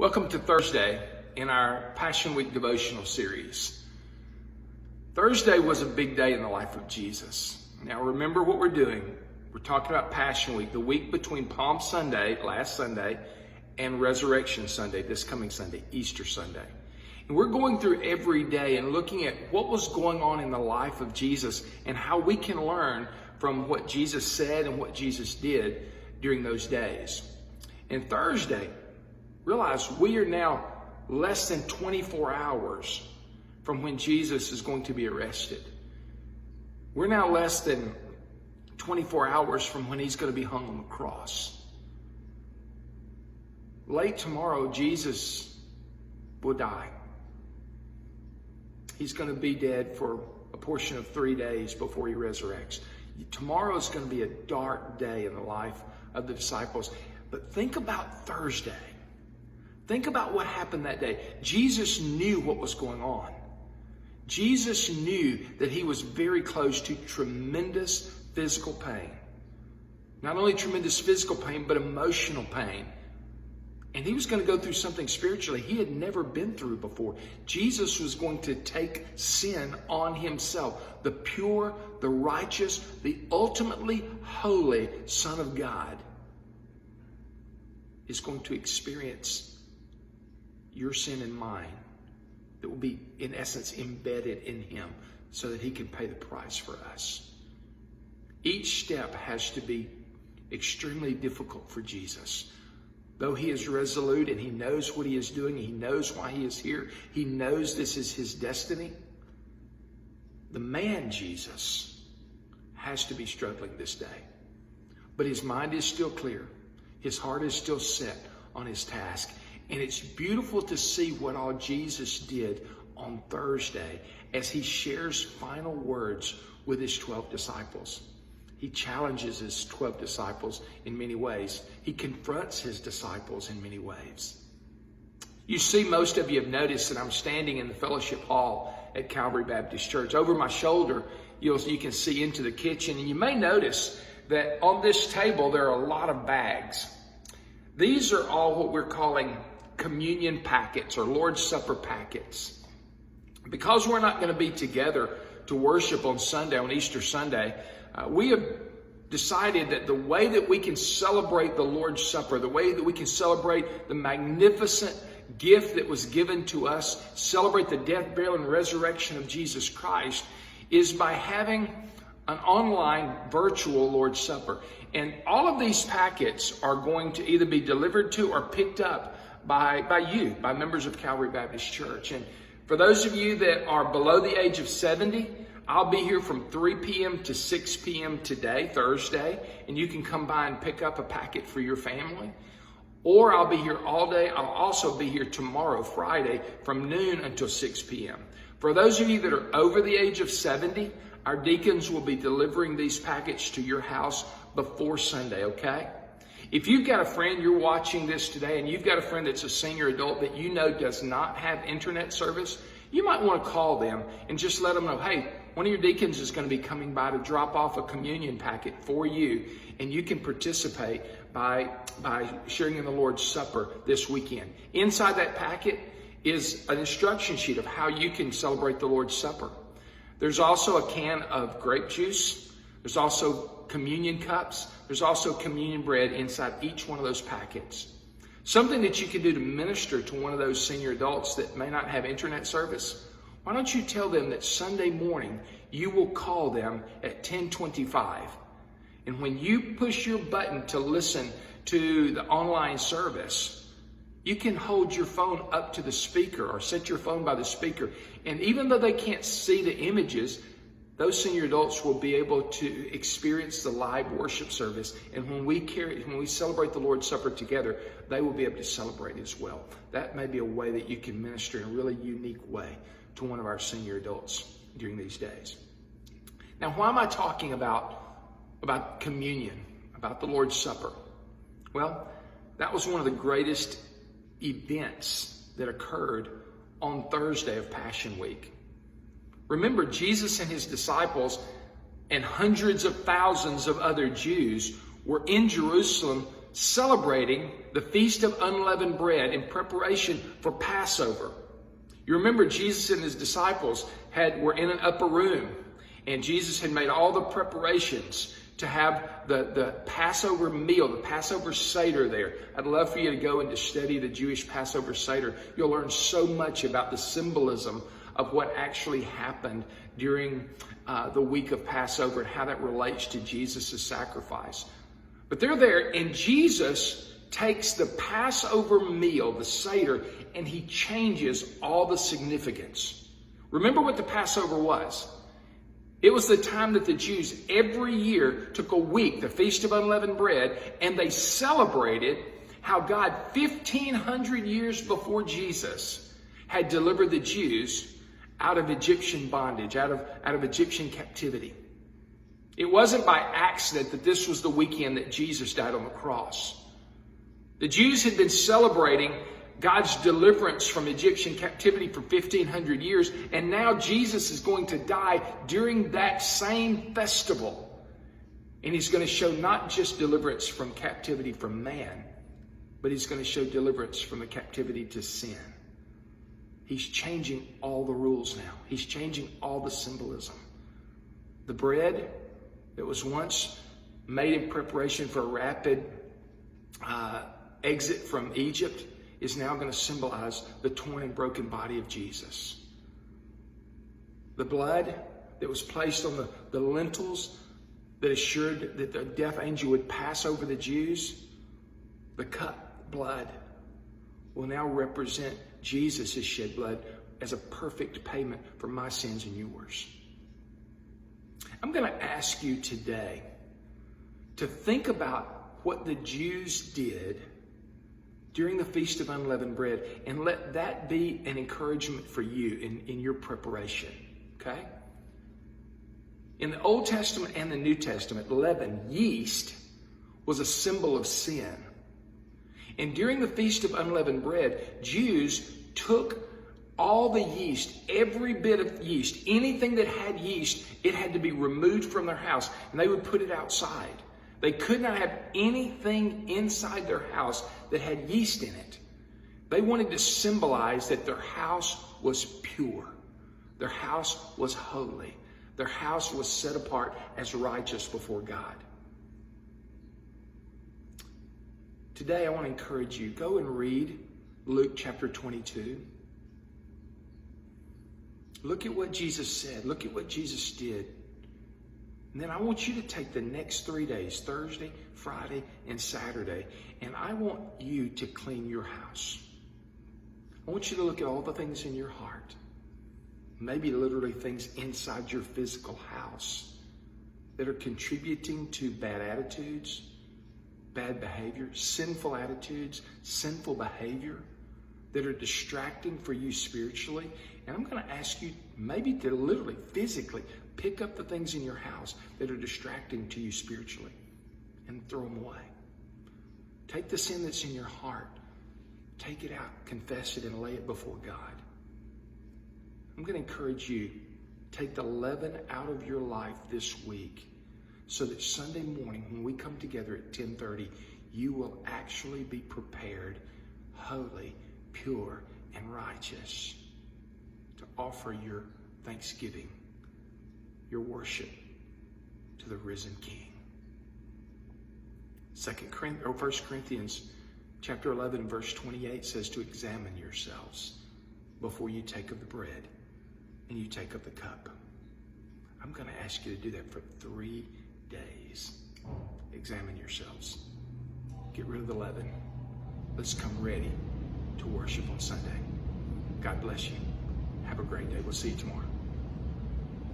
Welcome to Thursday in our Passion Week devotional series. Thursday was a big day in the life of Jesus. Now remember what we're doing. We're talking about Passion Week, the week between Palm Sunday, last Sunday, and Resurrection Sunday, this coming Sunday, Easter Sunday. And we're going through every day and looking at what was going on in the life of Jesus and how we can learn from what Jesus said and what Jesus did during those days. And Thursday, realize we are now less than 24 hours from when Jesus is going to be arrested. We're now less than 24 hours from when he's going to be hung on the cross. Late tomorrow, Jesus will die. He's going to be dead for a portion of 3 days before he resurrects. Tomorrow is going to be a dark day in the life of the disciples. But think about Thursday. Think about what happened that day. Jesus knew what was going on. Jesus knew that he was very close to tremendous physical pain. Not only tremendous physical pain, but emotional pain. And he was going to go through something spiritually he had never been through before. Jesus was going to take sin on himself. The pure, the righteous, the ultimately holy Son of God is going to experience your sin and mine that will be, in essence, embedded in him so that he can pay the price for us. Each step has to be extremely difficult for Jesus. Though he is resolute and he knows what he is doing, he knows why he is here, he knows this is his destiny, the man Jesus has to be struggling this day. But his mind is still clear. His heart is still set on his task. And it's beautiful to see what all Jesus did on Thursday as he shares final words with his 12 disciples. He challenges his 12 disciples in many ways. He confronts his disciples in many ways. You see, most of you have noticed that I'm standing in the fellowship hall at Calvary Baptist Church. Over my shoulder, you can see into the kitchen. And you may notice that on this table, there are a lot of bags. These are all what we're calling communion packets or Lord's Supper packets. Because we're not going to be together to worship on Sunday, on Easter Sunday, we have decided that the way that we can celebrate the Lord's Supper, the way that we can celebrate the magnificent gift that was given to us, celebrate the death, burial, and resurrection of Jesus Christ, is by having an online virtual Lord's Supper. And all of these packets are going to either be delivered to or picked up by members of Calvary Baptist Church. And for those of you that are below the age of 70, I'll be here from 3 p.m. to 6 p.m. today, Thursday, and you can come by and pick up a packet for your family. Or I'll be here all day. I'll also be here tomorrow, Friday, from noon until 6 p.m. For those of you that are over the age of 70, our deacons will be delivering these packets to your house before Sunday, okay? If you've got a friend, you're watching this today, and you've got a friend that's a senior adult that you know does not have internet service, you might want to call them and just let them know, hey, one of your deacons is going to be coming by to drop off a communion packet for you, and you can participate by sharing in the Lord's Supper this weekend. Inside that packet is an instruction sheet of how you can celebrate the Lord's Supper. There's also a can of grape juice. There's also communion cups. There's also communion bread inside each one of those packets. Something that you can do to minister to one of those senior adults that may not have internet service. Why don't you tell them that Sunday morning you will call them at 10:25. And when you push your button to listen to the online service, you can hold your phone up to the speaker or set your phone by the speaker. And even though they can't see the images, those senior adults will be able to experience the live worship service. And when we celebrate the Lord's Supper together, they will be able to celebrate as well. That may be a way that you can minister in a really unique way to one of our senior adults during these days. Now, why am I talking about communion, about the Lord's Supper? Well, that was one of the greatest events that occurred on Thursday of Passion Week. Remember, Jesus and his disciples and hundreds of thousands of other Jews were in Jerusalem celebrating the Feast of Unleavened Bread in preparation for Passover. You remember Jesus and his disciples were in an upper room, and Jesus had made all the preparations to have the Passover meal, the Passover Seder there. I'd love for you to go and to study the Jewish Passover Seder. You'll learn so much about the symbolism of what actually happened during the week of Passover and how that relates to Jesus' sacrifice. But they're there, and Jesus takes the Passover meal, the Seder, and he changes all the significance. Remember what the Passover was. It was the time that the Jews every year took a week, the Feast of Unleavened Bread, and they celebrated how God 1,500 years before Jesus had delivered the Jews out of Egyptian bondage, out of Egyptian captivity. It wasn't by accident that this was the weekend that Jesus died on the cross. The Jews had been celebrating God's deliverance from Egyptian captivity for 1,500 years, and now Jesus is going to die during that same festival. And he's going to show not just deliverance from captivity from man, but he's going to show deliverance from the captivity to sin. He's changing all the rules now. He's changing all the symbolism. The bread that was once made in preparation for a rapid exit from Egypt is now going to symbolize the torn and broken body of Jesus. The blood that was placed on the lintels that assured that the death angel would pass over the Jews, the cup blood will now represent Jesus' shed blood as a perfect payment for my sins and yours. I'm going to ask you today to think about what the Jews did during the Feast of Unleavened Bread, and let that be an encouragement for you in your preparation, okay? In the Old Testament and the New Testament, leaven, yeast, was a symbol of sin. And during the Feast of Unleavened Bread, Jews took all the yeast, every bit of yeast, anything that had yeast, it had to be removed from their house, and they would put it outside. They could not have anything inside their house that had yeast in it. They wanted to symbolize that their house was pure. Their house was holy. Their house was set apart as righteous before God. Today, I want to encourage you, go and read Luke chapter 22. Look at what Jesus said. Look at what Jesus did. And then I want you to take the next 3 days, Thursday, Friday, and Saturday, and I want you to clean your house. I want you to look at all the things in your heart. Maybe literally things inside your physical house that are contributing to bad attitudes, bad behavior, sinful attitudes, sinful behavior that are distracting for you spiritually. And I'm going to ask you maybe to literally, physically, pick up the things in your house that are distracting to you spiritually and throw them away. Take the sin that's in your heart, take it out, confess it, and lay it before God. I'm going to encourage you, take the leaven out of your life this week so that Sunday morning when we come together at 10:30, you will actually be prepared, holy, pure, and righteous to offer your thanksgiving, your worship to the risen King. 1 Corinthians chapter 11, verse 28 says to examine yourselves before you take of the bread and you take of the cup. I'm going to ask you to do that for 3 days. Examine yourselves. Get rid of the leaven. Let's come ready to worship on Sunday. God bless you. Have a great day. We'll see you tomorrow.